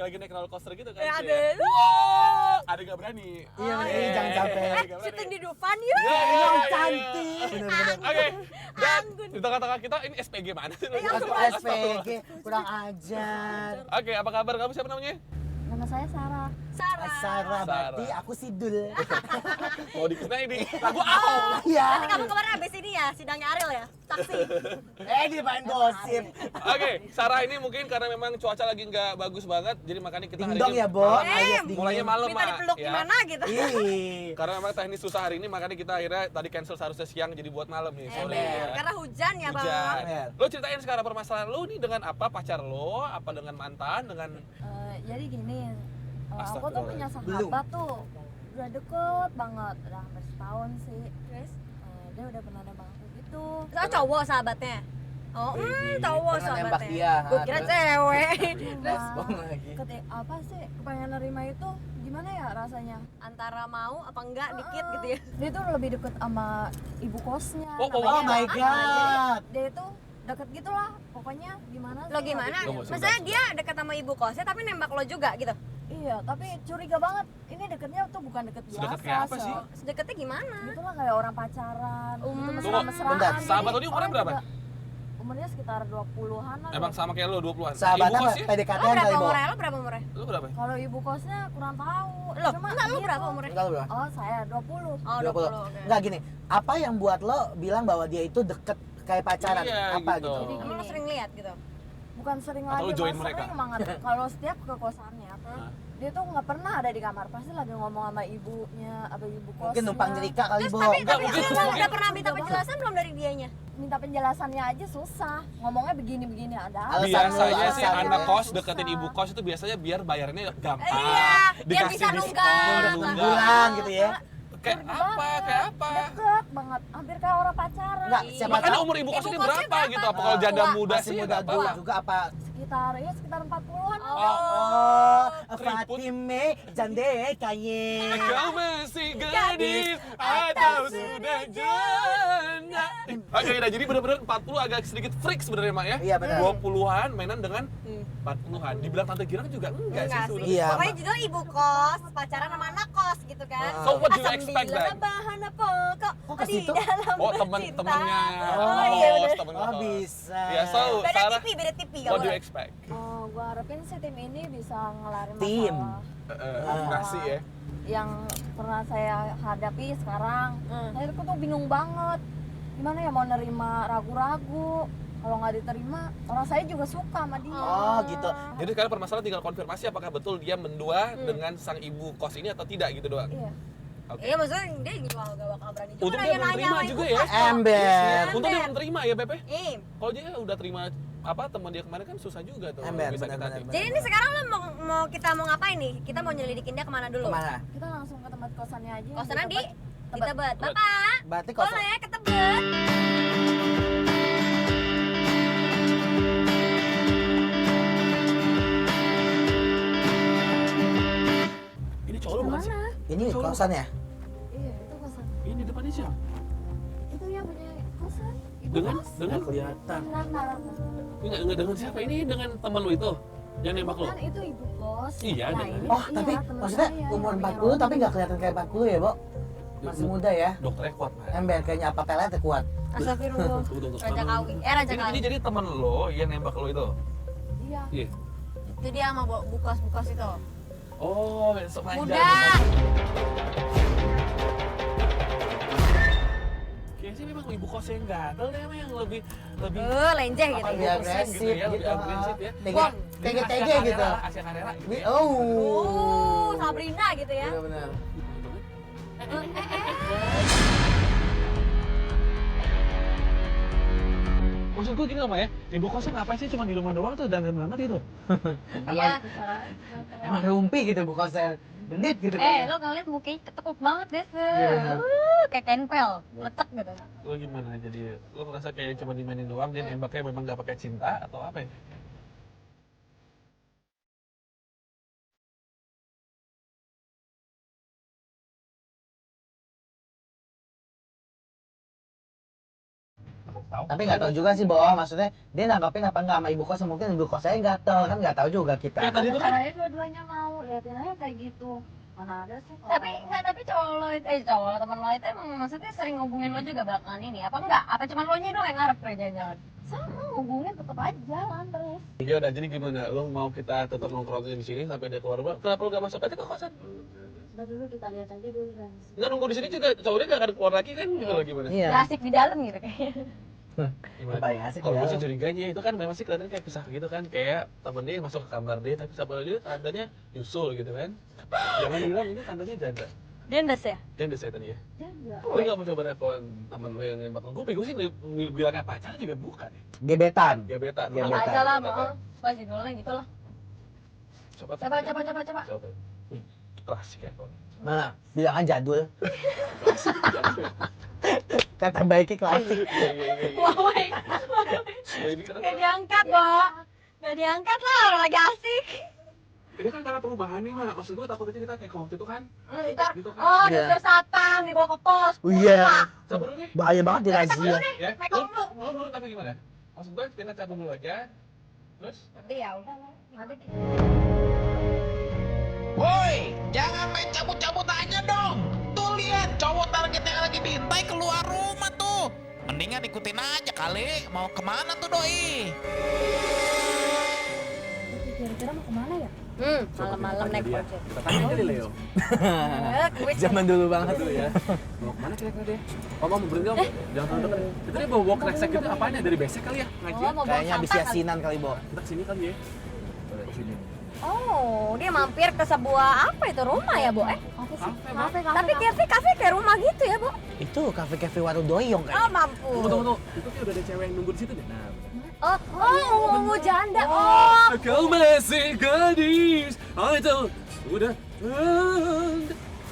kayak lagi naik roller coaster gitu kan. Ya, Ci, ada. Ada nggak berani. Iya, jangan capek. Syuting di Dufan yuk. Yang cantik. Bener-bener. Oke, dan Anggun. di tengah-tengah kita ini SPG mana sih? SPG kurang ajar. Oke, apa kabar kamu? Siapa namanya? Nama saya Sarah. Sarah, berarti aku Sidul. Mau dikena ini lagu Ahok. Iya. Nanti kamu kemarin abis ini ya, sidangnya Ariel ya, saksi. Dia main gosip. Oke, Sarah ini mungkin karena memang cuaca lagi nggak bagus banget, jadi makanya kita hari Dingdong ini ya, Bo. malam. Alias dingin. Mulainya malam, Minta Mak, dipeluk ya. gimana gitu. Ih. Karena memang teknis susah hari ini, makanya kita akhirnya tadi cancel seharusnya siang jadi buat malam nih. Sorry ya. Karena hujan ya bang. Hujan. Bang. Lo ceritain sekarang permasalahan lo nih dengan apa? Pacar lo? Apa dengan mantan? Dengan Jadi gini, aku tuh Astagfirullah. punya Belum. sahabat tuh udah deket banget, udah hampir setahun sih. Terus? Dia udah pernah nembak aku gitu. Oh cowok sahabatnya? Oh, cowok Pernah nembak sahabatnya. dia, Gue kira terus? cewek. Terus lagi. apa sih kepengen nerima itu gimana ya rasanya? Antara mau apa enggak dikit gitu ya. Dia tuh lebih deket sama ibu kosnya. Oh, namanya Oh my Mbak god. Dia itu deket gitulah, pokoknya gimana sih? Lo gimana? Lo nggak usah Maksudnya bahas. dia deket sama ibu kosnya tapi nembak lo juga gitu? Iya, tapi curiga banget. Ini deketnya tuh bukan deket biasa. Sedekat kayak apa sih? Sedeketnya gimana? Gitulah kayak orang pacaran, gitu Tunggu, mesra-mesraan. bentar. Jadi Sahabat lo ini umurnya orang berapa? juga Umurnya sekitar 20-an lah. emang sama kayak lo 20-an? Sahabatnya Ibu apa? kos ya? PDKT Lo kali, berapa Bo. umurnya? Lo berapa umurnya? Lo berapa? Kalau ibu kosnya kurang tahu. Loh, Cuma enggak lo gitu. berapa umurnya? Enggak lu berapa? Oh, saya 20. Oh, 20. 20. Oke. Enggak gini, apa yang buat lo bilang bahwa dia itu deket kayak pacaran? Iya, Apa gitu. gitu? Emang lo sering lihat gitu? Bukan sering Atau lu lagi, join Mas, mereka? sering banget. Kalau setiap ke kosannya, Hah? dia tuh nggak pernah ada di kamar. Pasti lagi ngomong sama ibunya, atau ibu kosnya. Mungkin numpang nyerika kali, Terus Bo. tapi Enggak, tapi mungkin- lo mungkin- udah pernah minta penjelasan belum dari dianya? Minta penjelasannya aja susah. Ngomongnya begini-begini ada. apa? Alasan lu, Biasanya sih alasan anak lu. kos Susah. deketin ibu kos itu biasanya biar bayarnya gampang. Iya, biar bisa nunggak. Nunggulan gitu ya. Kayak apa? Kayak apa? Deket banget, hampir kayak orang pacaran. Enggak, siapa Makanya tahu umur ibu kos Ibu ini kosnya berapa berapa? gitu? Apa kalau janda Tua. muda Masih sih muda nggak dulu apa-apa? juga apa? sekitar 40-an. Oh, keriput. Fatime Jande Kaye. Kau masih gadis atau sudah janda? Oke, udah jadi benar-benar 40 agak sedikit freak sebenarnya, Mak ya. Iya, benar. 20-an mainan dengan 40-an. Dibilang Tante Girang juga enggak sih Enggak sih. sebenarnya. Iya, Pokoknya judul ibu kos, pacaran sama anak kos gitu kan. So what do you expect then? Bahan pokok Kok ke di situ? dalam Oh, bercinta. teman-temannya. Oh iya bener. temen Oh, kos. bisa. Ya, so Beda Sarah, TV, beda TV. what do you expect? Oh, gua harapin sih tim ini bisa ngelarin Tim. masalah Nasi ya. yang pernah saya hadapi sekarang. Saya tuh bingung banget. Gimana ya mau nerima ragu-ragu. Kalau nggak diterima, orang saya juga suka sama dia. Oh, gitu. Jadi sekarang permasalahan tinggal konfirmasi apakah betul dia mendua dengan sang ibu kos ini atau tidak gitu doang. Iya. Oke. Iya maksudnya dia juga gak bakal berani juga Untung dia belum nanya-nanya terima sama juga ibu ya. kos kok. Ember. Untung dia belum terima ya, Bebe. Kalau dia udah terima apa teman dia kemarin kan susah juga tuh. Ember, bisa benar-benar. kita Jadi ini sekarang lo kita mau ngapain nih? Kita mau nyelidikin dia kemana dulu? Kemana? Kita langsung ke tempat kosannya aja. Kosannya di Tebet. Tebet. Tebet. Bapak, Berarti kos boleh ke Tebet? Ini cowok lu bukan sih? ini kosan ya? Iya, itu kosan. Ini depannya siapa? Itu yang punya kosan. Ibu Dengan kos. dengan kelihatan. Nandar. Ini enggak dengan siapa? Ini dengan teman lu itu yang nembak lu. Kan itu ibu kos. Iya, Nah, dengan- ini Oh, iya, tapi teman maksudnya saya umur yang 40 punya tapi nggak kelihatan kayak 40 ya, Bo? Masih muda ya? Dokternya kuat, Pak. Ember kayaknya apa peletnya kuat. Astagfirullah. Tunggu. Raja Kawi. Raja Ini Kawi. jadi teman lo yang nembak lo itu. Iya. Iya. Itu dia sama bukas-bukas itu. Oh, sok manja. Muda. Kayaknya sih memang ibu kos yang gatel deh, emang yang lebih Lenjeh gitu. apa, Lebih ya, agresif gitu ya, gitu. lebih agresif ya. Bom. Tege-tege gitu. Asia Carrera gitu ya. Oh. Sabrina gitu ya. Iya benar. Maksud gue gini loh, Ma ya, ibu kosnya ngapain sih cuma di rumah doang tuh, dandan banget gitu. Iya. Emang rumpi gitu bu kosan. Genit gitu. Lo ngeliat mukanya ketekuk banget deh. Iya. Kayak tempel, letek gitu. Lo gimana jadi, lo ngerasa kayak cuma dimainin doang, dia nembaknya memang gak pakai cinta atau apa ya? Tahu. Tapi nggak tahu juga sih bahwa maksudnya dia nanggapin apa nggak sama ibu kos, mungkin ibu kos saya gatel kan, nggak tahu juga kita. Tadi tuh kan Caranya dua-duanya mau, liatin aja kayak gitu. Mana ada sih? Tapi cowok lo itu, cowok teman lo itu emang maksudnya sering ngubungin lo juga belakangan ini? Apa enggak? Apa cuma lo nya doang yang ngarep jangan-jangan? Sama, hubungin tetep aja jalan terus. ya udah, jadi gimana? Lo mau kita tetap nongkrongnya di sini sampai dia keluar rumah? Kenapa lo gak masuk aja ke kosan? Udah dulu kita lihat aja dulu kan. Nggak nunggu di sini juga, cowoknya gak akan keluar lagi kan? Kalau gimana? Iya. Asik di dalam gitu kayaknya. Gimana? Paling asik Kalau ya. gue sih curiganya itu kan memang sih kelihatan kayak pisah gitu kan, kayak temen dia masuk ke kamar dia tapi sama dia tandanya nyusul gitu kan. Jangan bilang ini tandanya janda. Dendes ya? Janda saya tadi ya. Jangan. Lu gak mau coba telepon temen lu yang nembak lu? Gue bingung sih bilangnya pacar juga bukan ya. Gebetan. Gebetan. Gebetan. Aja lah mau. Pasti dulu gitu lah. Coba. Coba. Coba. Klasik ya kalau. Mana? Bilang kan jadul. Kata baiknya klasik. Wawai. Ini kan Gak diangkat, Bo. Gak diangkat lah, orang lagi asik. ini kan karena perubahan nih, Mak. Maksud gue takutnya kita kayak waktu itu kan. Ntar, Gitu kan. oh Iya. disuruh satpam dibawa ke pos. Oh iya. Coba dulu nih. Bahaya banget di razia. Ya. Lu tapi gimana? Maksud gue kita cabut dulu aja. Terus Nanti ya udah lah. Nanti Woi, jangan main cabut-cabut aja dong. Tuh lihat, cowok target yang lagi diintai keluar rumah tuh. Mendingan ikutin aja kali. Mau kemana tuh doi? kira-kira mau kemana ya? Malam-malam naik dia. ojek. Kita tanya aja deh, Leo. Gue Zaman dulu banget. Dulu ya. Mau kemana kira-kira dia? Oh, mau berhenti om? Jangan terlalu dekat. Itu dia bawa kresek gitu apaan ya? Dari besek kali ya? Ngaji ya? Oh, mau bawa Kayaknya habis sampah kali. yasinan kali, Bo. Kita kesini kali ya? Kesini. Oh, dia mampir ke sebuah apa itu rumah ya, Bo? Kafe sih. Kafe, Bang. Tapi kafe kayak rumah gitu ya, Bo? Itu kafe-kafe warung doyong kan. Oh, mampu. Tunggu. Itu kayak udah ada cewek yang nunggu di situ deh. Nah. Ungu janda. Oh, Kau masih gadis. Itu udah.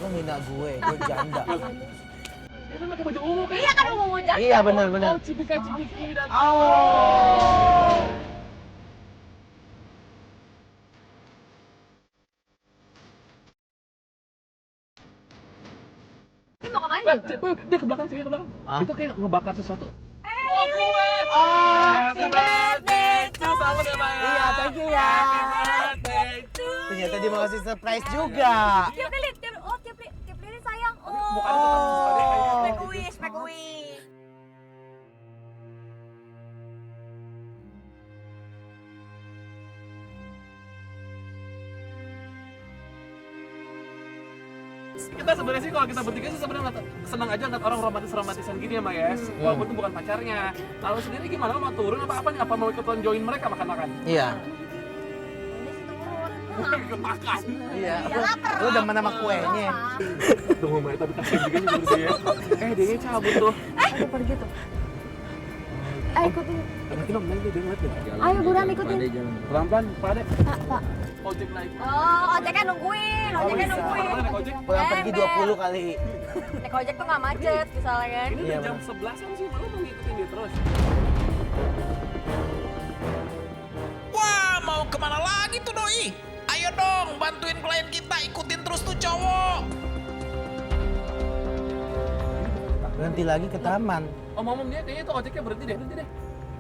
Lo ngina gue janda. Dia kan pakai baju ungu kan? iya kan ungu janda. Iya benar-benar. Oh, cipika-cipiki dan Ini mau kemana? Dia ke belakang, sini ke belakang. Ah? Itu kayak ngebakar sesuatu. Happy birthday to Selamat ya, Bang. Iya, thank you ya. Happy birthday to Ternyata dia mau kasih surprise juga. Tiap lilin sayang. Mukanya tetap muka dia kayak Make a wish, make a wish. kita sebenarnya sih kalau kita bertiga sih sebenarnya senang aja ngeliat orang romantisan gini ya, Mayes. Walaupun itu bukan pacarnya. Lalu sendiri gimana? Lo mau turun apa nih? Apa mau ikutan join mereka makan-makan? Iya. Makan. Iya. Lo demen sama kuenya. Tunggu, May, tapi kasihan juga nih berdua ya. Dia cabut tuh. Ayo pergi tuh. Ikutin. Nanti dong, nanti dia ngeliat deh. Ayo buruan ikutin. Pelan-pelan, Pak Ade. Pak. Ojek naik. Oh, ojeknya nungguin, ojeknya bisa. nungguin. Naik ojek. Pulang pergi 20 kali. Naik ojek tuh nggak macet, misalnya kan. Ini Iya, udah jam bener. 11-an sih, malu mau ngikutin dia terus. Wah, mau kemana lagi tuh doi? Ayo dong, bantuin klien kita, ikutin terus tuh cowok. Berhenti lagi ke taman. Om dia kayaknya tuh ojeknya berhenti deh.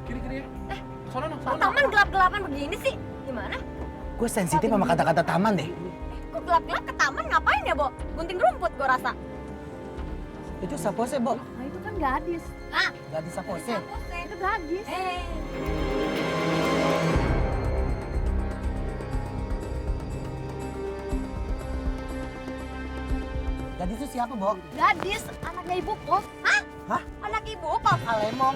Kiri-kiri ya. Sono. Kok taman gelap-gelapan begini sih? Gimana? Gue sensitif sama kata-kata taman deh. Kok gelap-gelap ke taman ngapain ya, Bo? Gunting rumput gua rasa. Itu sapose, Bo. Nah itu kan gadis. Ah, Gak di sapose. Itu gadis. Gadis itu siapa, Bo? Gadis, anaknya ibu kos. Hah? anak ibu kok. Alemong.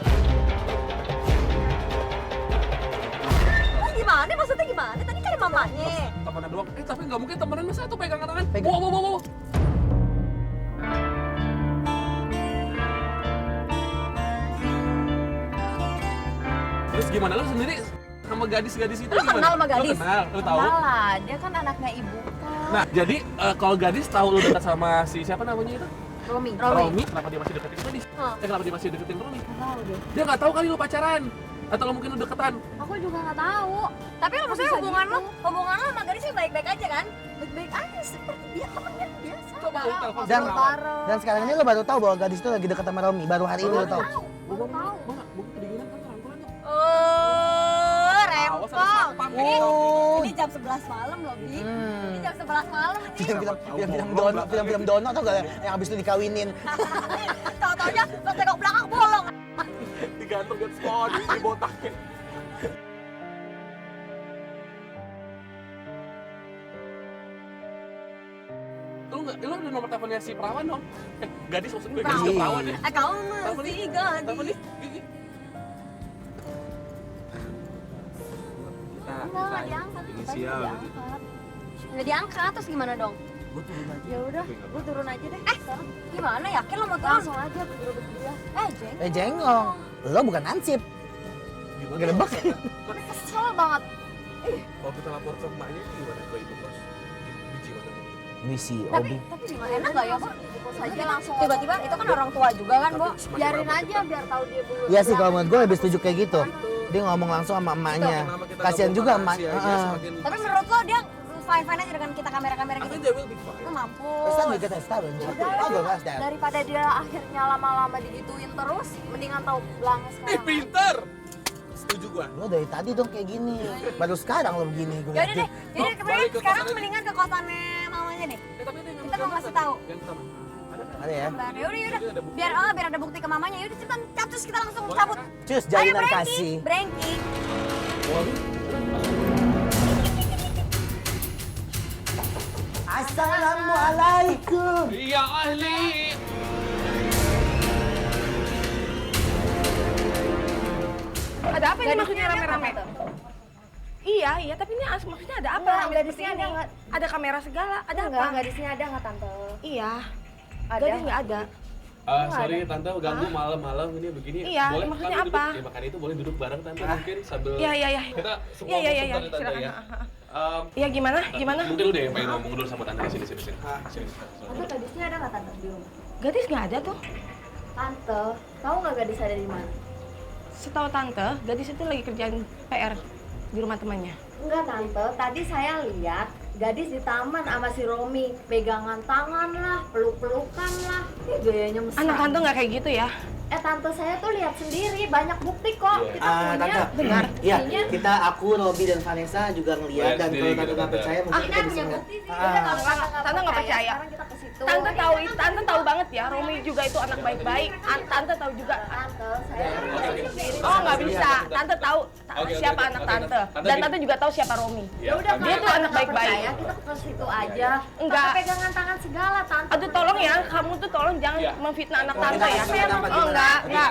Oh, gimana? Maksudnya gimana? Tadi kan ada mamanya. Temenan doang. Tapi nggak mungkin temenan, masa tuh pegangan tangan. Pegang. Wow. Terus gimana lu sendiri sama gadis-gadis itu? Lu gimana? kenal sama gadis? Lu kenal, lu tahu? Kenal lah, dia kan anaknya ibu kos. Nah, jadi kalau gadis tahu lu dekat sama si siapa namanya itu? Romi. Romi. Kenapa dia masih deketin gadis? Hah. Kenapa dia masih deketin Romi? Nggak tahu deh. Dia nggak tahu kali lu pacaran. Atau lu mungkin lu deketan. Aku juga nggak tahu. Tapi lo maksudnya Bisa hubungan gitu. hubungan lo sama gadisnya baik-baik aja kan? Baik-baik aja seperti dia temennya biasa. Coba lu telepon Dan- sama Dan sekarang ini lo baru tahu bahwa gadis itu lagi dekat sama Romi. Baru hari ini lo tahu. Baru tahu. Gua nggak jam 11 malam loh, Bi. Ini jam 11 malam ini. Film-film Dono atau gak yang habis itu dikawinin. Tahu-taunya pas tengok belakang bolong. Digantung get spot, dibotakin. Lu ada nomor teleponnya si perawan dong? Gadis maksud gue, gadis ke perawan ya? Kau Telepon masih nih, gadis. telepon nih, gini. Enggak diangkat. Inisial. Nggak diangkat, terus gimana dong? Gue turun aja. Ya udah, gue turun aja deh. Gimana? Yakin lo mau turun? Langsung aja, berdua. Jeng. Jengong. Lo bukan ansip. Gerebek. Kesel banget. Kalau kita lapor ke emaknya itu gimana ke ibu kos? Biji mana? Misi Tapi gimana? Enak nggak ya, Bo? Saja langsung. Tiba-tiba itu kan orang tua juga kan, Bo? Biarin aja, biar tahu dia dulu. Iya sih kalau menurut gue lebih setuju kayak gitu. Dia ngomong langsung sama emaknya. Kasihan juga emak. Tapi menurut lo dia fine-fine aja dengan kita kamera-kamera I gitu? think they will be fine. Lu Pesan mampus. juga tes tahu. Daripada dia akhirnya lama-lama digituin terus, mendingan tahu belangnya Eh, sekarang. pinter! Setuju gua. Lo dari tadi dong kayak gini. Baru sekarang lo begini gue. Yaudah deh, jadi balik kemudian ke sekarang kosannya. mendingan ke kosannya mamanya deh. Tapi ada yang Kita mau ngasih tahu. Yang pertama. Ada nggak? Ada ya. Bentar, yaudah. Ada bukti. Biar ada bukti ke mamanya. Yaudah cepetan, terus kita langsung cabut. Cus Ayo jalinan kasih. Brengki. Assalamualaikum. Ya ahli. Ada apa ini Gadisnya maksudnya ada rame-rame? apa tuh? Iya, tapi ini maksudnya ada apa? Enggak, Rame gadisnya seperti ada ini. nggak? Ada kamera segala, ada Enggak, apa? gadisnya ada nggak tante? Iya, Ada. gadis nggak ada. Sorry tante ganggu malam-malam ini begini. Iya, boleh maksudnya kami duduk? apa? Ya makanya itu boleh duduk bareng tante mungkin sambil Iya, iya, iya. kita semua Iya, iya, ngomong iya, sebentar ya, tante silakan. ya. Iya, gimana? Gimana? Mungkin lu deh yang pengen ngomong dulu sama tante di sini. Sini. Tante, gadisnya ada nggak tante di rumah? Gadis nggak ada tuh. Tante, tahu nggak gadis ada di mana? Setahu tante, gadis itu lagi kerjaan PR di rumah temannya. Enggak tante, tadi saya lihat gadis di taman sama si Romi, pegangan tangan lah, peluk-pelukan lah. Ini gayanya mesra. Anak tante nggak kayak gitu ya? Tante saya tuh lihat sendiri, banyak bukti kok. Iya. Kita punya. Tante, Benar. Iya, Buktinya. kita aku, Robi dan Vanessa juga ngeliat Lihat dan sendiri kalau tante gitu, nggak Tante. percaya mungkin Kita kita bisa punya ngeliat. bukti sih. Ah. Udah, kalau Tante nggak percaya. Sekarang kita ke situ. Tante tahu, tante tahu banget ya. Romi juga itu anak baik-baik. Tante tahu juga. Tante, saya Oh nggak bisa. Tante tahu Oke, siapa oke, anak oke, tante. Tante Dan gini. tante juga tahu siapa Romi. Ya udah, Dia tuh anak baik-baik. Kita ke situ aja. Enggak. Tante pegangan tangan segala, tante. Aduh tolong ya, kamu tuh tolong jangan Iya. memfitnah anak Oh, tante ya. kita dapat Oh enggak, gimana? enggak.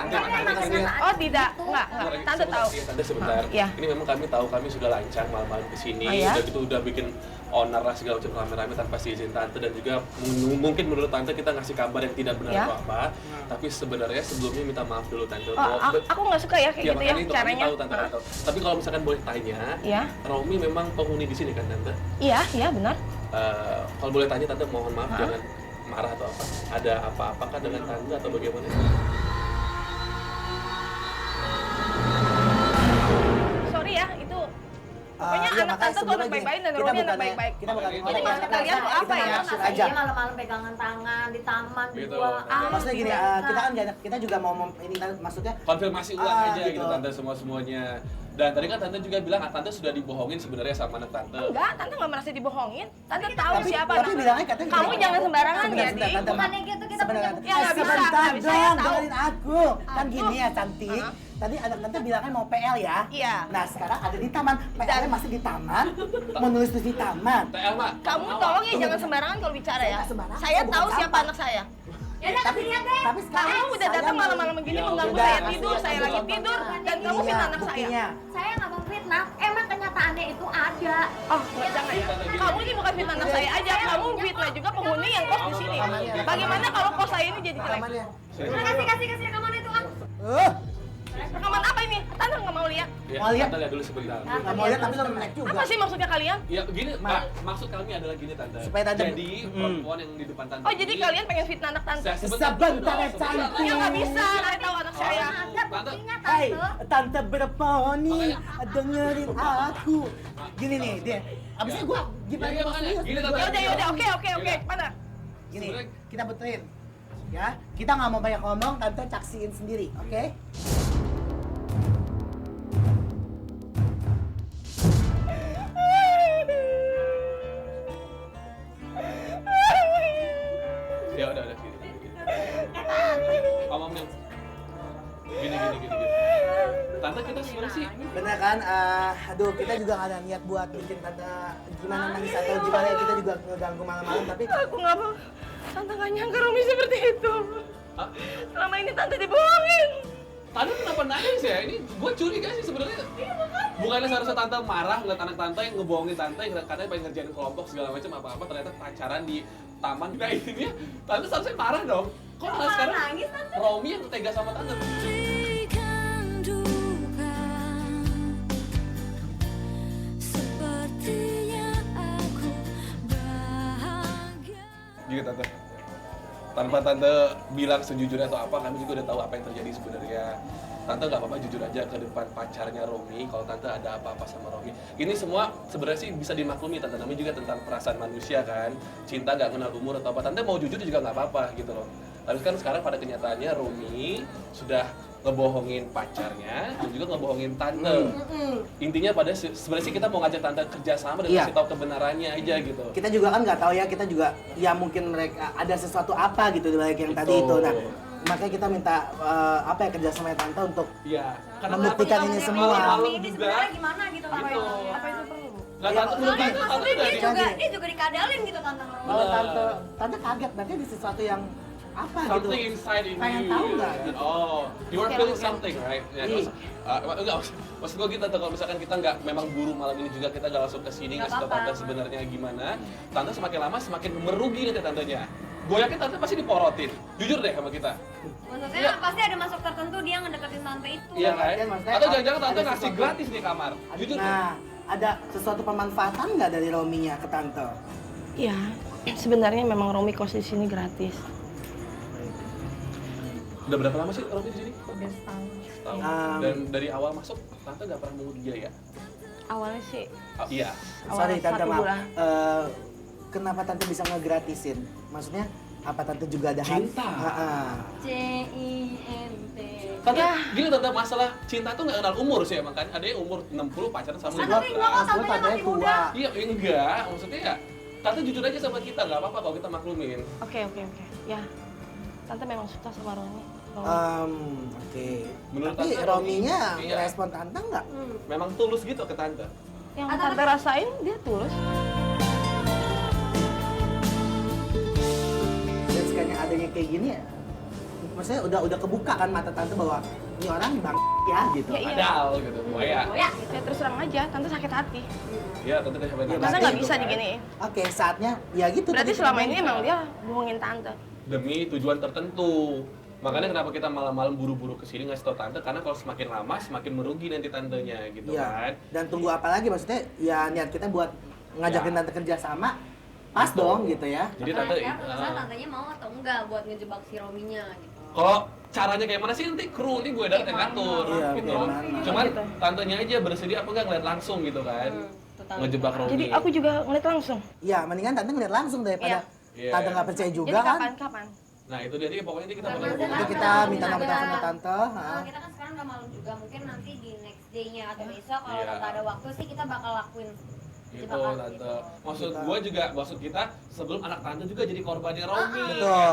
Kita Oh tidak, enggak. Tante tahu. Tante sebentar. Iya. Ini memang kami tahu kami sudah lancang malam-malam ke sini. Oh, ya? Udah gitu udah bikin onar lah segala macam rame-rame tanpa izin tante dan juga mungkin menurut tante kita ngasih kabar yang tidak benar Ya. atau apa. Tapi sebenarnya sebelumnya minta maaf dulu tante. Oh, aku nggak suka ya kayak Ya, gitu ya makanya itu kami caranya. tahu tante. Tahu. Tapi kalau misalkan boleh tanya, Iya, Romi memang penghuni di sini kan tante? iya, iya benar. Kalau boleh tanya tante mohon maaf jangan marah atau apa. Ada apa-apakah dengan tante atau bagaimana? Sorry ya, itu pokoknya Iya, anak makanya tante tuh anak sebenarnya baik-baik dan kita Romi anak bukannya- baik-baik. Kita bukan Jadi ngomong, maksud kita kalian tuh kita apa ya? naksir Masa aja. iya malam-malam pegangan tangan di taman Gitu. berdua. Maksudnya gini, kita kan nggak ada- kita juga mau ini kan maksudnya Konfirmasi ulang aja gitu. gitu tante semuanya. Dan tadi kan tante juga bilang tante sudah dibohongin sebenarnya sama anak tante. Enggak, tante nggak merasa dibohongin. Tante tahu tapi siapa tapi anak. bilangnya katanya Kamu jangan sembarangan Sebentar, ya, sebentar, Di. tante, Bukannya gitu, kita sebentar, punya- Ya, nggak bisa, sebentar nggak bisa, ya, dong, tahu. dengerin aku. Kan gini ya cantik. Tadi anak tante bilang kan mau PL ya. Iya. Nah sekarang ada di taman. PL masih di taman. Mau nulis di taman. Teh Elma, Kamu tolong ya jangan sembarangan kalau bicara ya. Saya sembarangan, Saya saya bukan tahu siapa sampah. anak saya. Ya udah kasih lihat deh. Tapi sekarang Kamu udah saya datang mau- malam-malam begini Ya mengganggu udah, saya kasih tidur, lihat saya dulu. lagi tidur dan kamu Iya, fitnah anak saya. buktinya. Saya nggak mau fitnah, emang kenyataannya itu ada. Oh, jangan ya. Kamu ini bukan fitnah anak saya aja, kamu fitnah juga penghuni yang kos di sini. Bagaimana kalau kos saya ini jadi jelek? Rekamannya. Kasih rekaman itu kan. Rekaman apa ini? Tante nggak mau lihat. ya, Mau lihat? tante lihat dulu sebentar. Nggak mau lihat tapi lo melek juga. Apa sih maksudnya kalian? Ya gini, Pak, maksud kami adalah gini tante. Supaya tante- Jadi perempuan yang di depan tante. Oh, jadi kalian pengen fitnah anak tante? Sebentar ya cantik. Ya nggak bisa, saya tahu anak saya. Ada buktinya Hai, tante. tante berponi, dengerin aku. Gini nih, dia. Abisnya gue gimana? Iya, makanya. Gini, Tante. Yaudah, oke, mana? Gini, kita betulin. Ya, kita nggak mau banyak ngomong, tante caksiin sendiri, oke? Tante kita sebenarnya sih Bener kan? Aduh, kita juga gak ada niat buat bikin tante gimana nangis atau gimana ya. Kita juga ngeganggu malam-malam, tapi Aku nggak mau. Tante nggak nyangka Romi seperti itu. Selama ini tante dibohongin. Tante kenapa nangis ya? Ini gue curiga sih sebenarnya. Bukannya seharusnya tante marah ngeliat anak tante yang ngebohongin tante, katanya pengen ngerjain kelompok segala macam apa-apa, ternyata pacaran di taman. Nah intinya tante seharusnya marah dong. Kok malah sekarang nangis tante? Romi yang tega sama tante? Berikan duka sepertinya aku bahagia. Gitu tante. Tanpa tante bilang sejujurnya atau apa, kami juga udah tahu apa yang terjadi sebenarnya. Tante nggak apa-apa jujur aja ke depan pacarnya Romi kalau tante ada apa-apa sama Romi. Ini semua sebenarnya sih bisa dimaklumi tante, namanya juga tentang perasaan manusia kan. Cinta nggak kenal umur atau apa, tante mau jujur juga nggak apa-apa gitu loh. Tapi kan sekarang pada kenyataannya Romi sudah ngebohongin pacarnya dan juga ngebohongin tante. Intinya pada sebenarnya sih kita mau ngajak tante kerjasama dan Iya. kasih tahu kebenarannya aja gitu. kita juga kan nggak tahu ya, kita juga ya mungkin mereka ada sesuatu apa gitu di balik yang tadi itu. Nah, makanya kita minta apa ya kerjasama tante untuk Iya. Karena membuktikan ini semua. Romi ini sebenarnya gimana gitu tante? Gitu. Apa itu perlu? Nggak tante menurut tante tante Maksudnya udah dia juga dikadalin gitu tante. Kalau tante kaget berarti di sesuatu yang apa gitu. something inside in Pengen you. tahu nggak gitu? Oh, you are feeling something, right? Ya, Iya. enggak, maksud gue gitu, kalau misalkan kita nggak memang buru malam ini juga kita nggak langsung ke sini ngasih tau tante sebenarnya gimana, tante semakin lama semakin merugi nanti tantenya. Gue yakin tante pasti diporotin, jujur deh sama kita. Maksudnya Iya. pasti ada masuk tertentu dia ngedeketin tante itu. Iya kan? Iya, maksudnya Atau jangan-jangan tante ada ngasih sesuatu. gratis di kamar, jujur deh. Nah, ada sesuatu pemanfaatan nggak dari Rominya ke tante? Iya, sebenarnya memang Romi kos di sini gratis. Udah berapa lama sih Romi di sini? Udah setahun. Tahu. Um, Dan dari awal masuk tante nggak pernah mungut biaya. Awalnya sih, Oh, iya. Sorry awalnya tante 1 maaf. bulan. Kenapa tante bisa ngegratisin? Maksudnya apa tante juga ada Cinta. CINT. Tante, gini tante, masalah cinta tuh nggak kenal umur sih emang kan. Ada yang umur 60 pacaran sama Tante tua kok, tantenya masih muda. Iya, enggak. Maksudnya ya, tante jujur aja sama kita, nggak apa-apa kalau kita maklumin. Oke. Ya, tante memang suka sama Romi. Oke. Menurut Tapi tante, Rominya iya. respon tante nggak? Memang tulus gitu ke tante. Yang tante rasain dia tulus. Dan sekalinya adanya kayak gini ya, maksudnya udah kebuka kan mata tante bahwa ini orang bang ya gitu. Ya, iya. Padahal gitu, buaya. Ya, Ya terus terang aja, tante sakit hati. Iya, tante udah sampai Iya, Masa Pasti nggak itu bisa kan. diginiin? Oke, saatnya ya gitu. Berarti tadi selama kita ini bilang. emang dia bohongin tante. Demi tujuan tertentu. Makanya kenapa kita malam-malam buru-buru kesini ngasih tau tante, karena kalau semakin lama semakin merugi nanti tantenya gitu Iya. kan. Dan tunggu apa lagi maksudnya? Ya niat kita buat ngajakin Ya. tante kerja sama, pas Gitu. dong gitu ya. Jadi tante, saya penasaran tantenya mau atau enggak buat ngejebak si Rominya gitu. kalau caranya kayak mana sih nanti kru ini gue yang ngatur Iya, gitu. gimana. Cuman Gitu. tantenya aja bersedia apa enggak ngeliat langsung gitu kan. Ngejebak Romi. Jadi aku juga ngeliat langsung. Iya, mendingan tante ngeliat langsung daripada Iya. tante nggak percaya Jadi juga kan. kapan? Nah itu dia pokoknya kita bakal Nanti hubungin. kita minta nomor teleponnya tante. Kita kan sekarang udah malam juga, mungkin nanti di next day-nya atau besok kalau Iya. tante ada waktu sih kita bakal lakuin Gitu jebakan tante. gitu. Maksud gue juga, maksud kita sebelum anak tante juga jadi korbannya Romi. Betul.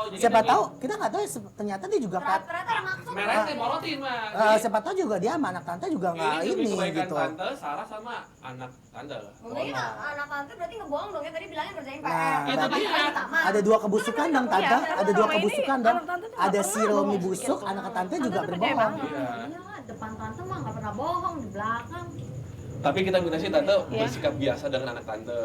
Jadi Siapa kita tahu kita nggak tahu ya, ternyata dia juga Ternyata ada maksud. merah sih morotin mah. siapa tahu juga dia sama anak tante juga nggak Ini demi ini kebaikan gitu. tante, Sarah sama anak tante. Mungkin anak tante berarti ngebohong dong ya, tadi bilangnya kerjain PR. Nah, Itu berarti dia. ada dua kebusukan dong tante, Iya, ada dua selama ini kebusukan dong. anak tante tuh nggak Ada pernah si Romi bohong busuk, gitu. anak tante juga Tante tuh percaya berbohong. banget. Iya. Iya, depan tante mah nggak pernah bohong, di belakang. Tapi kita minta sih tante Iya. bersikap biasa dengan anak tante.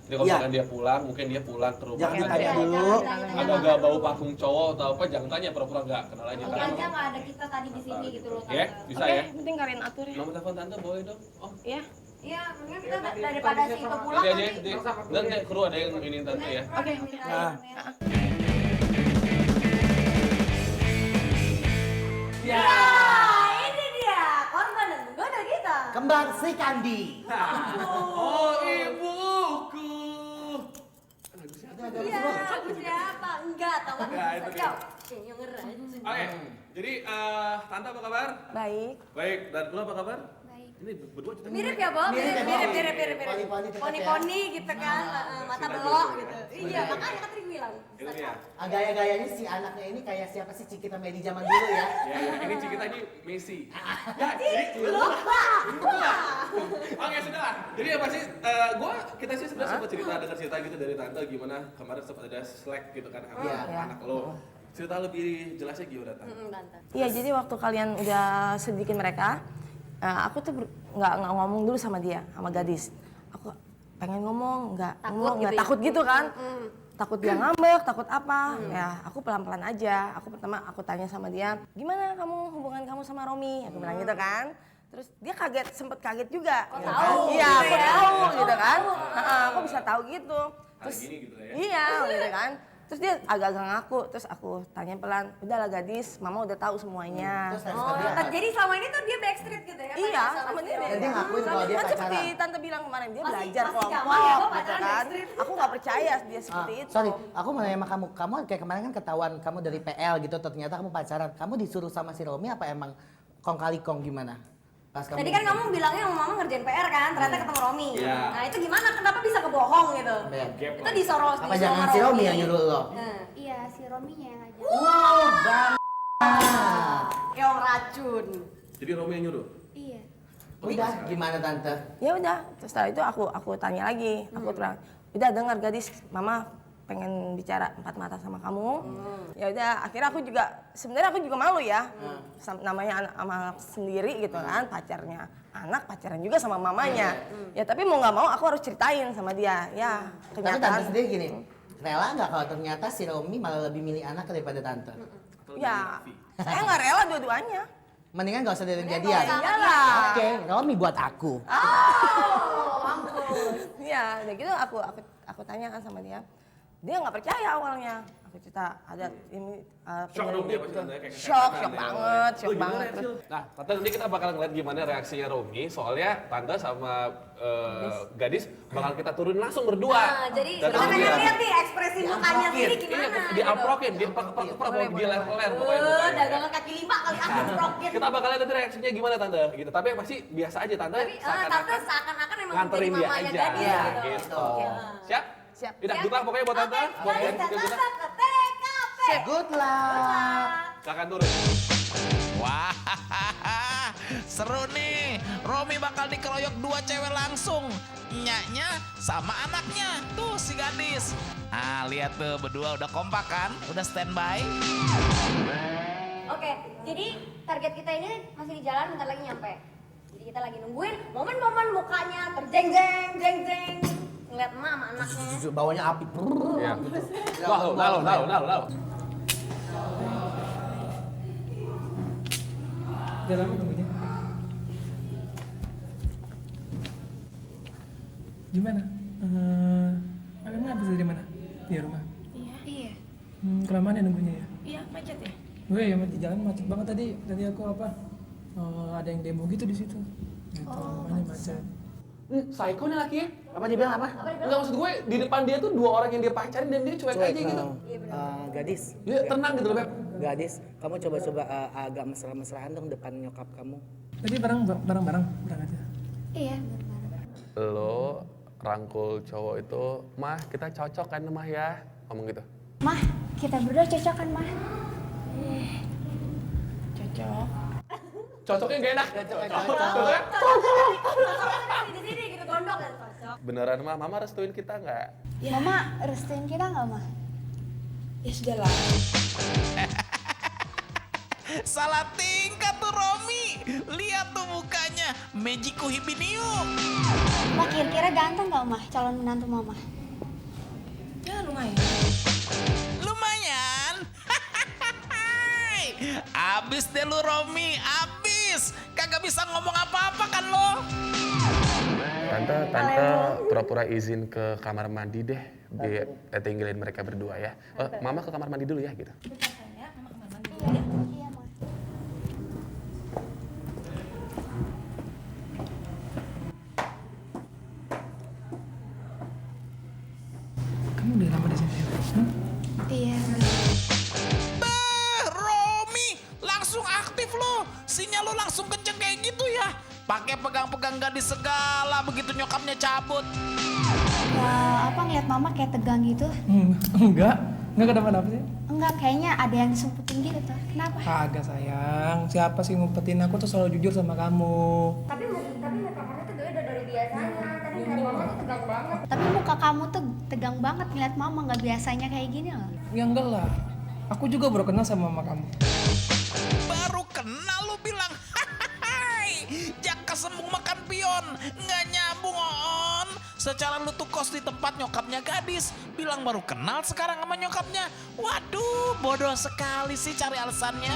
Jadi kalau Iya. misalkan dia pulang, mungkin dia pulang ke rumah. Jangan ada- ditanya Jangan dulu. ditanya. Ada gak bau parfum cowok atau apa, jangan tanya, pura-pura gak kenal aja. Oke aja nggak ada kita tadi di sini gitu loh Ya, tante. bisa Oke, ya. penting kalian atur ya. Nomor telepon tante boleh dong. Oh, Iya. Iya, mungkin kita daripada si itu pulang nanti aja. nanti. Nanti kru ada yang ini tante ya. Oke. Nah. Ya, ini dia korban dan menggoda kita. Kembar Sri Kandi. Oh, ibuku. Iya, aku siapa? Enggak, tahu kan? Ya, itu dia. Yang ngeranjut. Oke, jadi tante apa kabar? Baik. Baik, dan lu apa kabar? Baik. Ini berdua cerita Mirip ya, Bob? Mirip ya, Bob? Mirip. Poni-poni tetap ya. Poni-poni gitu kan, mata belok gitu. Iya, makanya kan tadi bilang. Itu ya. Gaya-gayanya si anaknya ini kayak siapa sih Cikita Medi zaman dulu ya? Ya, ini Cikita ini Messi. Ya, jadi belum. Oke, sudah lah. Jadi apa sih? Kita sih sebenarnya sempat dengar cerita gitu dari tante gimana kemarin sempat ada slack gitu kan sama anak lo. Cerita lebih jelasnya gimana tante? Iya, jadi waktu kalian udah sedikin mereka, aku tuh nggak ngomong dulu sama dia, sama gadis. Aku pengen ngomong, nggak takut gitu kan. Takut dia ngambek, takut apa. Ya, aku pelan-pelan aja. Aku pertama aku tanya sama dia, gimana hubungan kamu sama Romi? Aku bilang gitu kan. Terus dia sempet kaget juga. tahu Iya, gitu aku ya? tahu gitu kan. Aku bisa tahu gitu. Terus Gini gitu ya. iya, gitu kan. Terus dia agak-agak ngaku, terus aku tanya pelan, udahlah gadis, mama udah tahu semuanya. Terus Oh, jadi selama ini tuh dia backstreet gitu ya? Iya, pacaran sama dia. Dan dia ngakuin kalau dia Kan seperti pacaran. tante bilang kemarin, dia Masih- belajar masih kelompok, gampang ya, Bob, gitu pacaran kan. backstreet. Aku nggak percaya dia seperti itu. Sorry, aku mau nanya sama kamu kayak kemarin kan ketahuan kamu dari PL gitu, ternyata kamu pacaran. Kamu disuruh sama si Romi apa emang kong kali kong gimana? Pas kamu Tadi kan kamu bilangnya mama ngerjain PR kan, ternyata ketemu Romi. Iya. Nah itu gimana? Kenapa bisa kebohong gitu? Itu disuruh apa jangan si Romi yang nyuruh lo? Iya, si Rominya yang ngajak. Bang. Kayak orang racun. Jadi Romi yang nyuruh? Iya. Udah, gimana tante? Ya udah, terus setelah itu aku tanya lagi, aku bilang, udah dengar gadis, mama pengen bicara empat mata sama kamu. Ya udah, akhirnya aku juga sebenarnya aku juga malu ya, namanya anak sendiri gitu kan, pacarnya anak pacaran juga sama mamanya. Ya tapi mau nggak mau aku harus ceritain sama dia, ya Tapi tante kenyataan. sendiri gini, rela nggak kalau ternyata si Romi malah lebih milih anak daripada tante? Ya, saya nggak rela dua-duanya. Mendingan gak usah dari jadian. Iyalah. Oke, Romi buat aku. Iya, udah gitu aku tanya kan sama dia. Dia nggak percaya awalnya. Aku cerita ada ini Shock dong dia penyelidik pasti gitu. kayak Shock kesakitan ya. banget, shock Lu gimana, banget. Sil? Nah, tante nanti kita bakal ngeliat gimana reaksinya Romi, soalnya tante sama gadis bakal kita turun langsung berdua. Nah, jadi Dan kita kamu pengen lihat. lihat nih ekspresi mukanya sendiri Iya, gimana. diaprokin, diaprok-prok, mau giler-giler pokoknya mukanya. Dagangan kaki lima kali aku prokin. Kita bakal lihat nanti reaksinya gimana tante, gitu. Tapi yang pasti biasa aja tante, Tapi tante seakan-akan emang nganterin jadi dia mamanya aja, gadis gitu. gitu. Oke. Siap? Siap. Udah, good luck pokoknya buat tante, buat Gadis gadis dan juga kita. tante ke TKP. Good luck. Silakan turun. Wah, seru nih. Romi bakal dikeroyok dua cewek langsung. Nyaknya sama anaknya. Tuh si gadis. Ah, lihat tuh berdua udah kompak kan? Udah standby. Oke, jadi target kita ini masih di jalan, bentar lagi nyampe. Jadi kita lagi nungguin momen-momen mukanya terjeng-jeng, ngeliat emak sama anaknya. Jujur bawanya api. Iya. Lalu. Udah lama nunggunya? Gimana? Emang habis dari mana? Di rumah? Iya. Kelamaan ya nunggunya ya? Iya, macet ya. Gue ya di jalan macet banget tadi. Tadi aku ada yang demo gitu di situ. Gitu, makanya macet. Psycho nih laki ya? Apa dibilang apa? Enggak, maksud gue di depan dia tuh dua orang yang dia pacarin dan dia cuek aja gitu. Gadis. Dia tenang gitu loh, Beb. Gadis, kamu coba-coba agak mesra-mesraan dong depan nyokap kamu. Tadi bareng aja. Iya, Lo rangkul cowok itu, mah kita cocok kan mah ya? Ngomong gitu. Mah, kita berdua cocok kan, Mah? Cocok. Cocoknya gak enak. Cocoknya? Di sini gitu gondok dan cocok. Beneran mah, mama restuin kita nggak? Mama restuin kita nggak, Mah? Ya sudahlah. Salah tingkat tuh Romi. Lihat tuh mukanya. Mejiku Hibiniu. Mah kira-kira ganteng nggak, Mah? Calon menantu Mama? Ya lumayan. Lumayan. Abis deh lu Romi, abis. Kagak bisa ngomong apa-apa kan lo. Tante pura-pura izin ke kamar mandi deh, biar tinggalin mereka berdua ya. Mama ke kamar mandi dulu ya gitu. Iya, Mah. Kamu udah lama di sini ya? Iya. Bah, Romi, langsung aktif lo. Sinyal lo langsung kenceng kayak gitu ya. pakai pegang-pegang gadis segala begitu nyokapnya cabut. Ya, apa ngeliat mama kayak tegang gitu? Enggak kenapa-napa sih. Enggak, kayaknya ada yang disumputin gitu tuh. Kenapa? Kagak sayang, siapa sih ngumpetin, aku tuh selalu jujur sama kamu. Tapi muka kamu tuh beda dari biasanya. Tadi ngeliat mama tuh tegang banget. Tapi muka kamu tuh tegang banget ngeliat mama, nggak biasanya kayak gini loh. Ya enggak lah, aku juga baru kenal sama mama kamu. Baru kenal lu bilang, hai, jaka sembung makan pion, nggak nyambung on. Secara lu tuh kos di tempat nyokapnya gadis, bilang baru kenal sekarang sama nyokapnya. Waduh, bodoh sekali sih cari alasannya.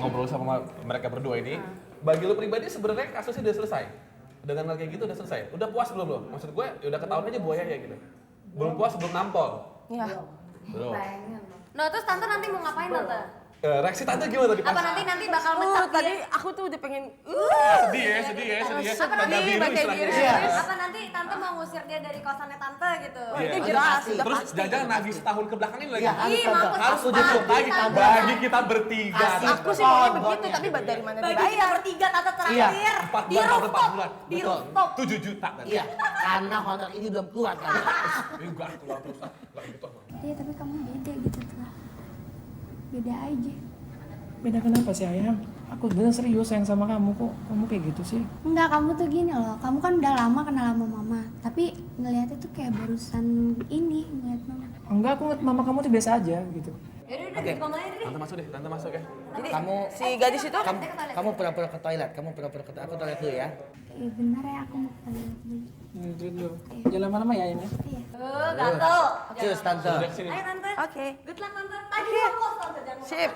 Ngobrol sama mereka berdua ini, bagi lu pribadi sebenarnya kasusnya udah selesai? Dengan hal kayak gitu udah selesai? Udah puas belum lo? Maksud gue ya udah ketahuan aja buaya ya gitu. Belum puas, belum nampol? Iya. Belum. Nah terus tante nanti mau ngapain tante? Reaksi tante gimana tadi pas? Apa nanti bakal mencat dia? Tadi aku tuh udah pengen Sedih ya. Apa Tanda nanti biru istilahnya. Apa nanti tante mau ngusir dia dari kosannya tante gitu? Iya. itu jelas, udah Terus pasti. jangan nagih setahun ke belakang ini lagi. Iya, Ih, mampus. Harus Apa? tujuh lagi Tante. bagi kita bertiga. Aku sih maunya begitu, tapi dari mana Bagi kita dibayar? bertiga tante Iya. terakhir. 4 Di bulan, rooftop. 4 bulan. Di Betul. rooftop. 7 juta tadi. Iya, karena kontrak ini belum keluar kan. Enggak, keluar terus. Enggak gitu. Iya, tapi kamu beda gitu tuh. Beda aja. Beda kenapa sih ayam? Aku bener serius sayang sama kamu kok, kamu kayak gitu sih. Enggak, kamu tuh gini loh. Kamu kan udah lama kenal sama mama. Tapi ngeliatnya tuh kayak barusan ini ngeliat mama. Enggak, aku ngeliat mama kamu tuh biasa aja gitu. Yaudah udah ngomongnya deh. Tante masuk ya. Jadi Kamu si gadis itu kamu pura-pura ke toilet, aku toilet dulu ya. Iya bener ya, aku mau ke toilet dulu. Itu dulu. Jangan lama-lama ya ini. Iya. Gatel. Cus tante. Ayo tante. Oke. Good luck tante. Tadi kos tante jangan. Sip.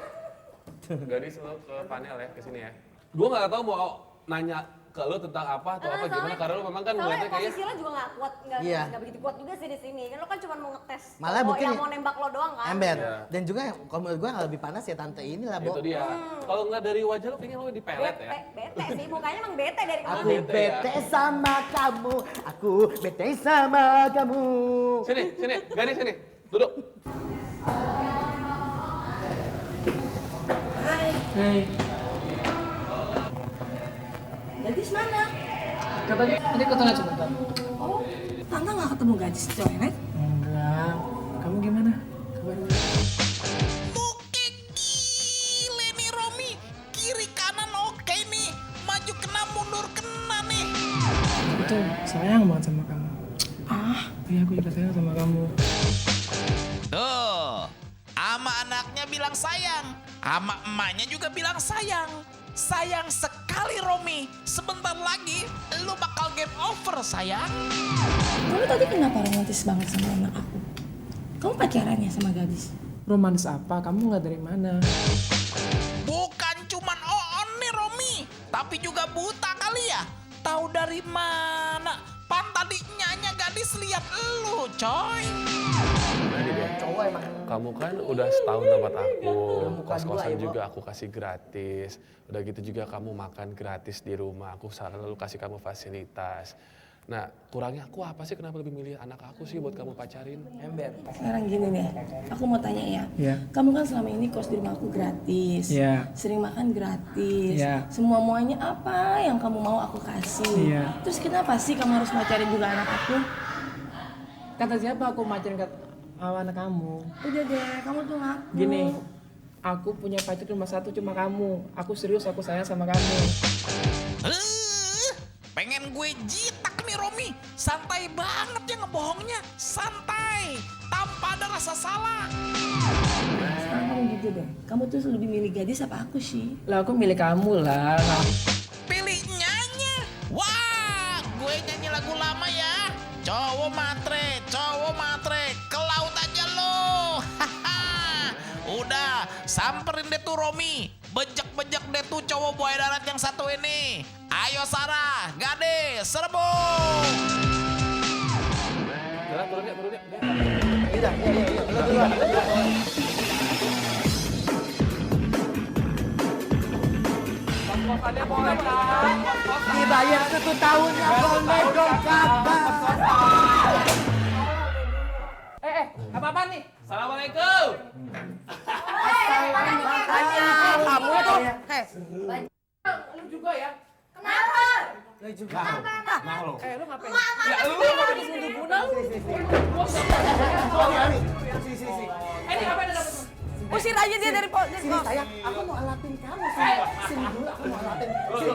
Gadis lo ke panel ya, ke sini ya. Gue nggak tahu mau nanya ke lo tentang apa atau apa gimana karena lo memang kan Soalnya ngeliatnya kayak posisi lo juga nggak kuat, Iya. nggak begitu kuat juga sih di sini. Kan lo kan cuma mau ngetes. Malah cowok mungkin yang mau nembak lo doang kan. Ember. Iya. Dan juga kalau menurut gue yang lebih panas ya tante ini lah, Bo. itu dia. Kalau nggak dari wajah lo kayaknya lo di pelet ya. Bete sih, mukanya emang bete dari Aku kemarin. Bete ya. bete sama kamu, aku bete sama kamu. Sini, gadis sini, duduk. Hei, Gadis mana? katanya tadi ke toilet sebentar. Oh, tante nggak ketemu gadis di toilet? Enggak, kamu gimana? Kabarnya? Oke gile nih Romi, kiri kanan oke nih, maju kena mundur kena nih. Aku tuh sayang banget sama kamu. Iya, aku juga sayang sama kamu. Tuh, ama anaknya bilang sayang, ama emaknya juga bilang sayang. Sayang sekali Romi, sebentar lagi lu bakal game over sayang. Kamu tadi kenapa romantis banget sama anak aku? Kamu pacarannya sama gadis? Romantis apa? Kamu nggak dari mana? Bukan cuman on nih Romi, tapi juga buta kali ya. Tahu dari mana? Pan tadi nyanya gadis lihat lu coy. Cowok emang. Kamu kan udah setahun tempat aku, muka kos-kosan dua ya, Bo. juga aku kasih gratis. Udah gitu juga kamu makan gratis di rumah, aku selalu kasih kamu fasilitas. Nah, kurangnya aku apa sih kenapa lebih milih anak aku sih buat kamu pacarin? Ember. Sekarang gini nih, aku mau tanya ya. Iya. Kamu kan selama ini kos di rumah aku gratis. Iya. Sering makan gratis. Iya. Semua muanya apa yang kamu mau aku kasih. Iya. Terus kenapa sih kamu harus pacarin juga anak aku? Kata siapa aku macarin anak kamu? Udah deh, kamu tuh ngaku. Gini, aku punya pacar cuma satu, cuma kamu. Aku serius, aku sayang sama kamu. Pengen gue jitak nih Romi, santai banget ya ngebohongnya, santai, tanpa ada rasa salah. Sekarang kamu gitu deh. Kamu tuh lebih milih gadis apa aku sih? Lah aku milih kamu lah. Pilih nyanyi, wah gue nyanyi lagu lama ya. Cowok matre, ke laut aja lo. Udah, samperin deh tuh Romi, bejek-bejek deh tuh cowok buaya darat yang satu ini. Ayo Sarah, Gadis, serbu. Jalan turun ya. Iya. Kos-kosannya boleh kan? Dibayar 1 tahunnya boleh dong kabar. Apa nih? Assalamualaikum. Kamu tuh, Lu juga ya? Lu ngapain? Ya lu ngapain di sini? Ini ngapain ada? Usir aja dia dari kos. Sini sayang, aku mau alatin kamu sini. Sini dulu aku mau alatin. Sini.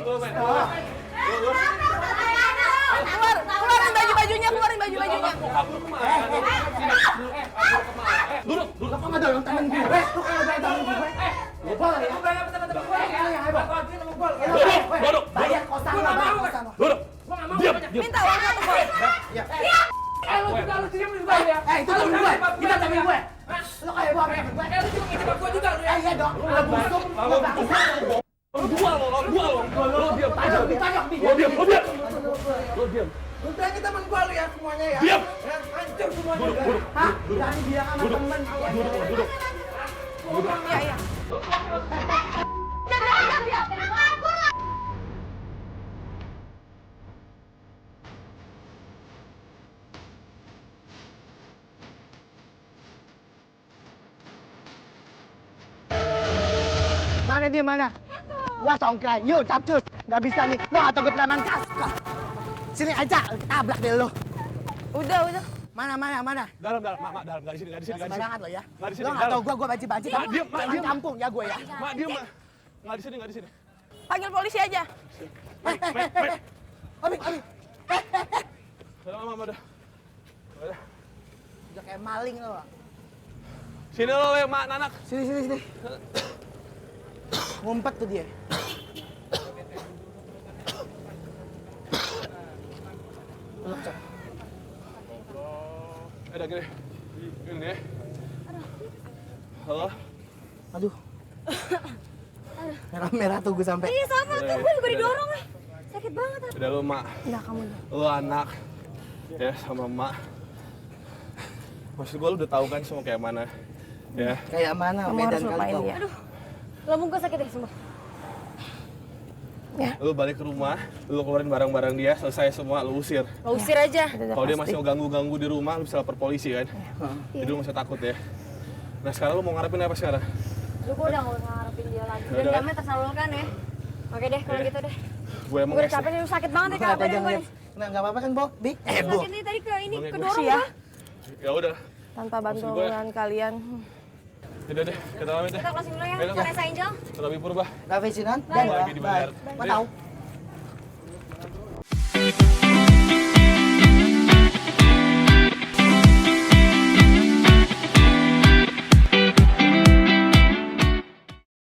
Keluarin baju-bajunya, keluarin baju-bajunya. Duduk. Lu kok nggak dorong temen gue? Lu kalau dorong temen gue, gue boleh ya? Duduk. Bayar kosan lo, bayar kosan lo. Duduk. Diam. Minta uang 1 gol. Lu juga lu diem lu ya. Itu temen gue, kita temen gue. Lu kayak bawa temen gue. Lu juga ngintip gua juga lu ya. Iya dong, lu busuk, lu bangsa. Lo diam. Lu berani temen gue lu ya semuanya ya. Diam. Hancur semuanya. Hah? Berani bilang sama temen. Iya. Mana dia mana? Gua songkrai, yuk capcus. Gak bisa nih, lo gak takut preman kaskah. Sini aja, tabrak deh lo. Udah. Mana? Dalam. Mak, dalam. Nggak di sini. Sembarangan lo ya. Nggak di sini, Lo gak dalam. tau gua baci-baci. Mak, diam, Mak, diam. Kampung ya gue ya. Mak, diam, Mak. Nggak di sini. Panggil polisi aja. Abi. Udah, Mama, udah. Udah kayak maling lo. Sini lo, Mak, Nanak. Sini. Ngumpet tuh dia. Ada gini. Gini. Halo. Aduh. Merah-merah tuh gue sampai. Iya sama tuh, gue juga didorong ya. Sakit banget. Udah lu, Mak. Udah kamu deh. Lu anak. Ya, sama Mak. Maksud gue lu udah tahu kan semua kayak mana. Ya. Kayak mana Kamu Medan harus kali lupain kau. dia. Lambung gue sakit ya semua. Lu balik ke rumah, lu keluarin barang-barang dia, selesai semua, lu usir. Lo usir aja. Kalau dia masih mau ganggu-ganggu di rumah, lu bisa lapor polisi kan? Jadi lu masih takut ya. Nah sekarang lu mau ngarepin apa sekarang? Lu gue udah gak usah ngarepin dia lagi. Dan Udah. damai tersalurkan ya. Oke deh, kalau gitu deh. Gue emang Gue udah capek nih, lu sakit banget ya Nggak kabarin pegang gue dia. nih. Nah, nggak apa-apa kan, Bo? Bi? Bo. Sakit nih tadi ke ini, Bang, ya, kedorong Makasih ya. gue. Ya udah, Tanpa Maksud gue- bantuan kalian. udah deh, kita pamit ya. Kita closing dulu ya, Ayo, Vanessa Angel. Terlebih purba. Cafe Sinan? Bye. Lagi dibayar. Bye. Mau tahu?